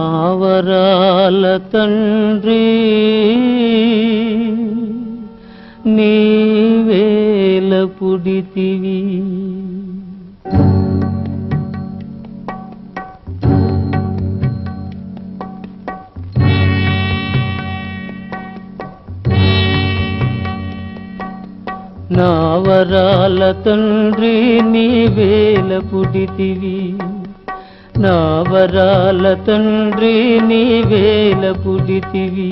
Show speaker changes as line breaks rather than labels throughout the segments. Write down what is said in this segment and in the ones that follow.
నావరాల తండ్రి నీవేల పుడితివి నావరాల తండ్రి నీవేల పుడితివి నావరాల తండ్రి నీవేల పుడితివి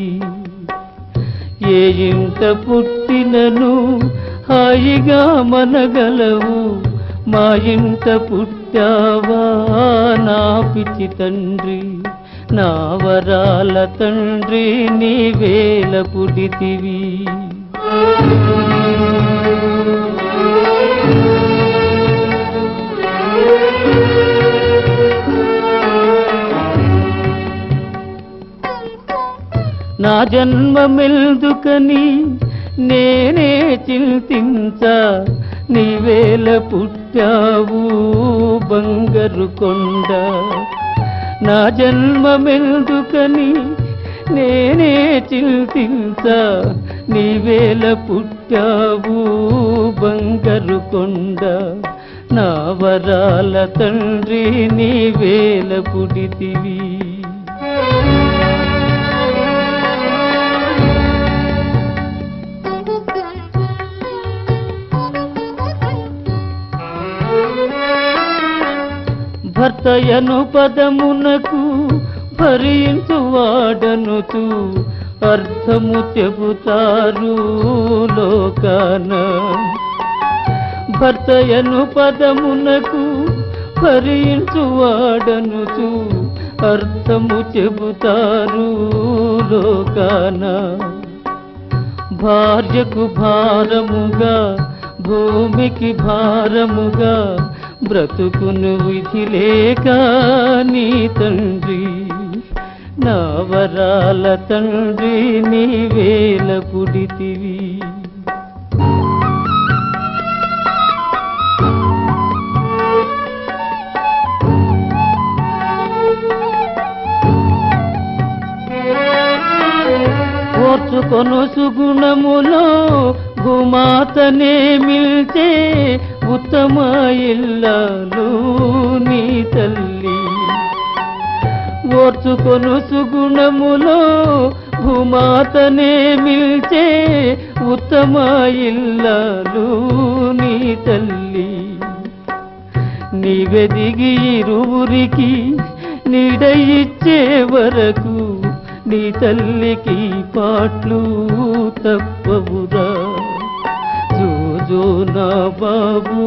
ఏ ఇంట పుట్టినను హాయిగా మనగలవు మా ఇంట పుట్టావా నా పిచ్చి తండ్రి నావరాల తండ్రి నీవేల పుడితివి నా జన్మమెల్దుకని నేనే చింతించా నీవేల పుట్టావు బంగారు కొండ నా జన్మమెల్దుకని నేనే చింతించా నీవేల పుట్టావు బంగారు కొండ నా వరాల తండ్రి నీవేల పుడితివి భర్తయను పదమునకు భరించువాడనుతూ అర్థము చెబుతారు లోకాన భర్తయను పదమునకు భరించువాడనుతూ అర్థము చెబుతారు లోకాన భార్యకు భారముగా భూమికి భారముగా బ్రతుకును విధి లేక నీ తండ్రి నా వరాల తండ్రి నీవేల పుడితివి ఓర్చుకొను సుగుణములో భూమాతనే మిల్చే ఉత్తమ ఇల్లాలు నీ తల్లి ఓర్చుకొను సుగుణములో భూమాతనే మిల్చే ఉత్తమ ఇల్లాలు నీ తల్లి నీవెదిగి ఇరువురికి నీడ ఇచ్చే వరకు నీ తల్లికి పాట్లు తప్పవురా జో నా బాబు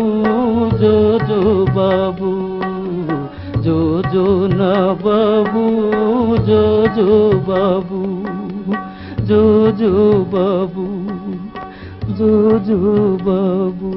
జో బాబు జో నా బాబు జో బాబు జో బాబు జో బాబు